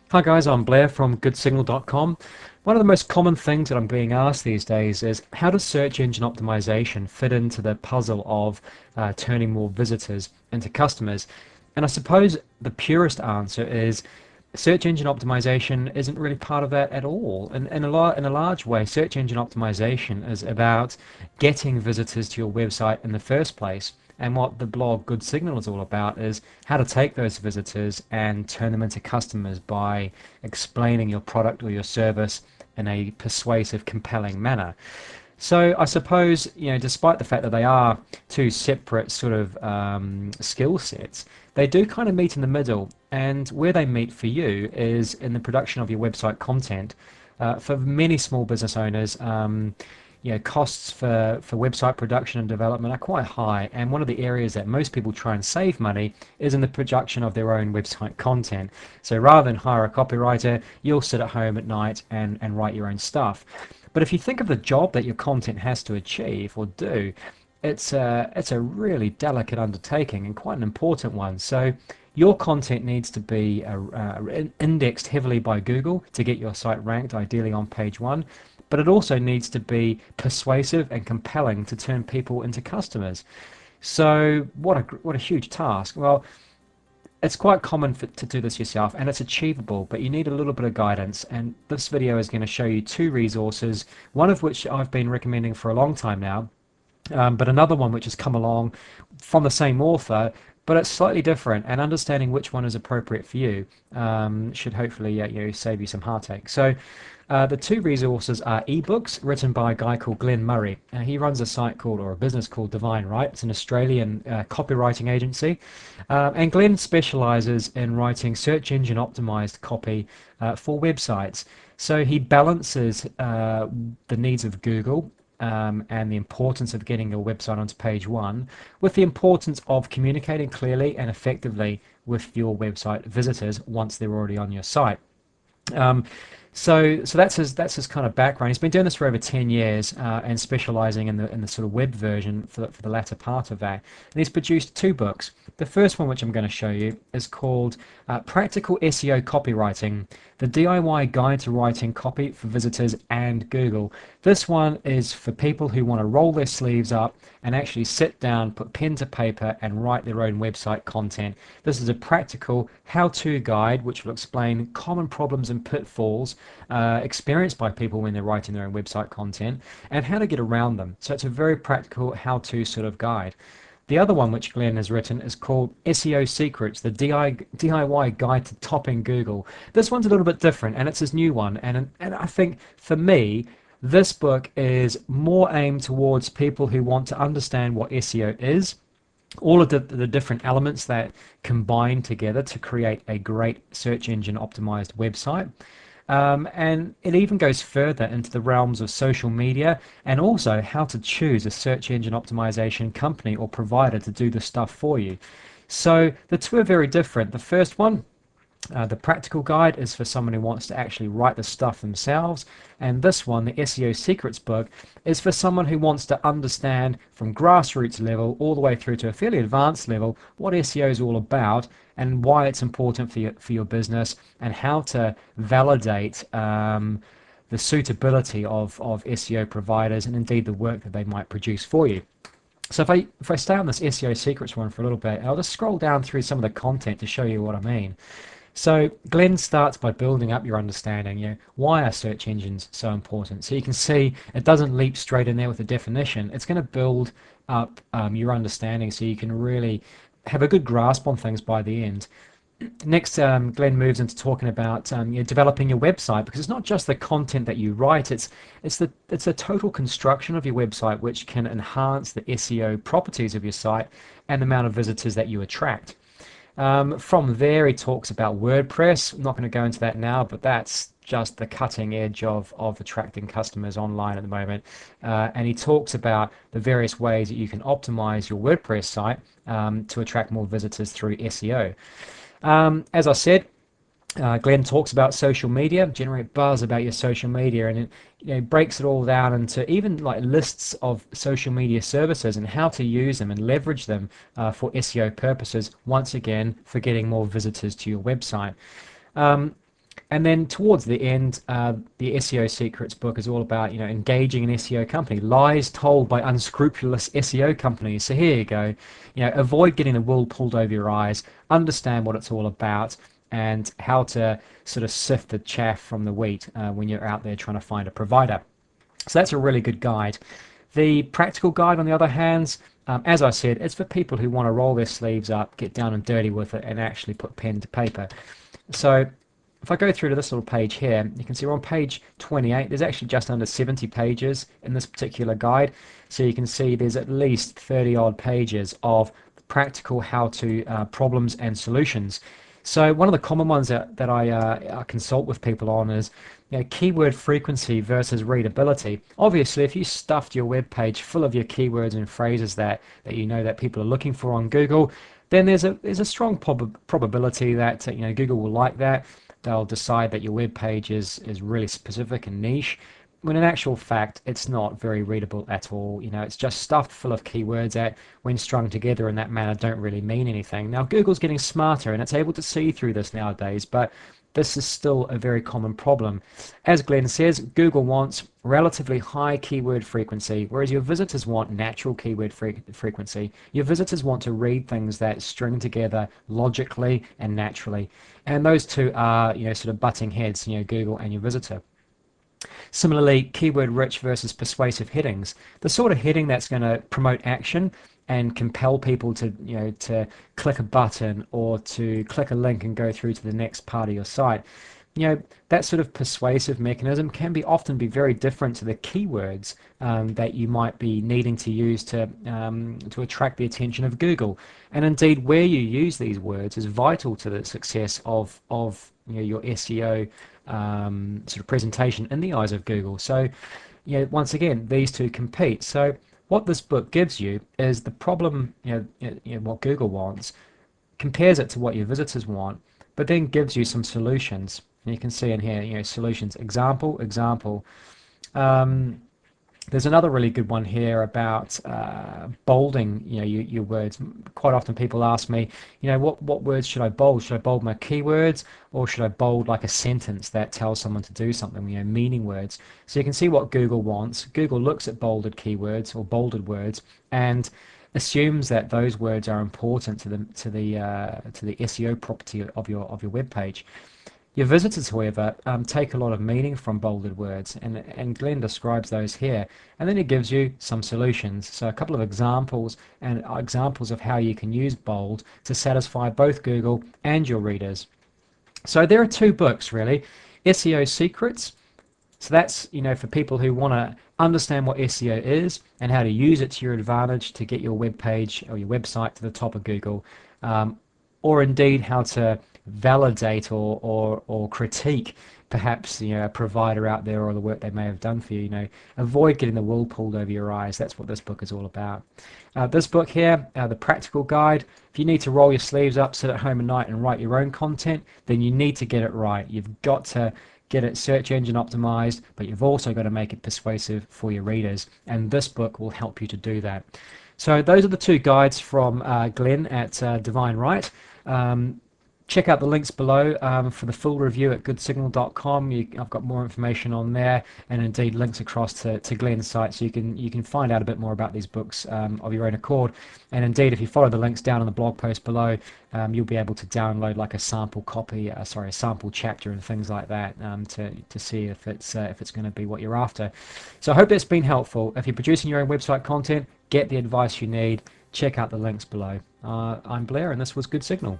Hi guys, I'm Blair from goodsignal.com. One of the most common things that I'm being asked these days is how does search engine optimization fit into the puzzle of turning more visitors into customers? And I suppose the purest answer is search engine optimization isn't really part of that at all. And in a large way, search engine optimization is about getting visitors to your website in the first place. And what the blog Good Signal is all about is how to take those visitors and turn them into customers by explaining your product or your service in a persuasive, compelling manner. So I suppose, despite the fact that they are two separate sort of skill sets, they do kind of meet in the middle. And where they meet for you is in the production of your website content. For many small business owners, costs for website production and development are quite high, and one of the areas that most people try and save money is in the production of their own website content. So rather than hire a copywriter, you'll sit at home at night and write your own stuff. But if you think of the job that your content has to achieve or do, it's a really delicate undertaking and quite an important one. So your content needs to be indexed heavily by Google to get your site ranked, ideally on page one. But it also needs to be persuasive and compelling to turn people into customers. So what a huge task. Well, it's quite common to do this yourself, and it's achievable, but you need a little bit of guidance. And this video is going to show you two resources, one of which I've been recommending for a long time now, but another one which has come along from the same author, but it's slightly different, and understanding which one is appropriate for you should hopefully save you some heartache. So the two resources are ebooks written by a guy called Glenn Murray. He runs a site called, or a business called Divine Right. It's an Australian copywriting agency. And Glenn specializes in writing search engine optimized copy for websites. So he balances the needs of Google and the importance of getting your website onto page one with the importance of communicating clearly and effectively with your website visitors once they're already on your site. So that's his kind of background. He's been doing this for over 10 years and specializing in the sort of web version for the latter part of that. And he's produced two books. The first one, which I'm going to show you, is called Practical SEO Copywriting, the DIY Guide to Writing Copy for Visitors and Google. This one is for people who want to roll their sleeves up and actually sit down, put pen to paper, and write their own website content. This is a practical how-to guide which will explain common problems and pitfalls experienced by people when they're writing their own website content and how to get around them. So it's a very practical how-to sort of guide. The other one which Glenn has written is called SEO Secrets, the DIY Guide to Topping Google. This one's a little bit different, and it's his new one. And I think, for me, this book is more aimed towards people who want to understand what SEO is, all of the different elements that combine together to create a great search engine optimized website. And it even goes further into the realms of social media and also how to choose a search engine optimization company or provider to do the stuff for you. So the two are very different. The first one, the practical guide, is for someone who wants to actually write the stuff themselves, and this one, the SEO Secrets book, is for someone who wants to understand from grassroots level all the way through to a fairly advanced level what SEO is all about and why it's important for your business and how to validate the suitability of SEO providers and indeed the work that they might produce for you. So if I stay on this SEO Secrets one for a little bit, I'll just scroll down through some of the content to show you what I mean. So Glenn starts by building up your understanding. Why are search engines so important? So you can see it doesn't leap straight in there with a definition. It's going to build up your understanding so you can really have a good grasp on things by the end. Next, Glenn moves into talking about developing your website, because it's not just the content that you write, it's the total construction of your website which can enhance the SEO properties of your site and the amount of visitors that you attract. From there, he talks about WordPress. I'm not going to go into that now, but that's just the cutting edge of attracting customers online at the moment. And he talks about the various ways that you can optimize your WordPress site to attract more visitors through SEO. As I said, Glenn talks about social media, generate buzz about your social media, and it breaks it all down into even like lists of social media services and how to use them and leverage them for SEO purposes, once again for getting more visitors to your website. And then towards the end, the SEO Secrets book is all about, engaging an SEO company, lies told by unscrupulous SEO companies. So here you go, avoid getting the wool pulled over your eyes, understand what it's all about, and how to sort of sift the chaff from the wheat when you're out there trying to find a provider. So that's a really good guide. The practical guide, on the other hand, as I said, it's for people who want to roll their sleeves up, get down and dirty with it, and actually put pen to paper. So if I go through to this little page here, you can see we're on page 28. There's actually just under 70 pages in this particular guide. So you can see there's at least 30 odd pages of practical how-to problems and solutions. So one of the common ones that I consult with people on is keyword frequency versus readability. Obviously, if you stuffed your web page full of your keywords and phrases that you know that people are looking for on Google, then there's a strong probability that Google will like that. They'll decide that your web page is really specific and niche, when in actual fact it's not very readable at all. It's just stuffed full of keywords that, when strung together in that manner, don't really mean anything. Now Google's getting smarter and it's able to see through this nowadays, but this is still a very common problem. As Glenn says, Google wants relatively high keyword frequency, whereas your visitors want natural keyword frequency. Your visitors want to read things that string together logically and naturally. And those two are, sort of butting heads, Google and your visitor. Similarly, keyword rich versus persuasive headings. The sort of heading that's going to promote action and compel people to to click a button or to click a link and go through to the next part of your site. That sort of persuasive mechanism can often be very different to the keywords that you might be needing to use to attract the attention of Google. And indeed, where you use these words is vital to the success of your SEO sort of presentation in the eyes of Google. So once again, these two compete. So what this book gives you is the problem, what Google wants, compares it to what your visitors want, but then gives you some solutions. And you can see in here, solutions, example. There's another really good one here about bolding, your words. Quite often people ask me, what words should I bold? Should I bold my keywords, or should I bold like a sentence that tells someone to do something, meaning words? So you can see what Google wants. Google looks at bolded keywords or bolded words and assumes that those words are important to the SEO property of your web page. Your visitors, however, take a lot of meaning from bolded words, and Glenn describes those here. And then he gives you some solutions. So a couple of examples of how you can use bold to satisfy both Google and your readers. So there are two books, really. SEO Secrets. So that's, for people who want to understand what SEO is and how to use it to your advantage to get your web page or your website to the top of Google, or indeed how to validate or critique perhaps a provider out there or the work they may have done for you. Avoid getting the wool pulled over your eyes. That's what this book is all about. This book here, the practical guide, if you need to roll your sleeves up, sit at home at night and write your own content, then you need to get it right. You've got to get it search engine optimized, but you've also got to make it persuasive for your readers, and this book will help you to do that. So those are the two guides from Glenn at Divine Right. Check out the links below for the full review at goodsignal.com. I've got more information on there, and indeed links across to Glenn's site, so you can find out a bit more about these books of your own accord. And indeed, if you follow the links down in the blog post below, you'll be able to download like a sample copy, a sample chapter and things like that to see if it's going to be what you're after. So I hope that's been helpful. If you're producing your own website content, get the advice you need. Check out the links below. I'm Blair, and this was Good Signal.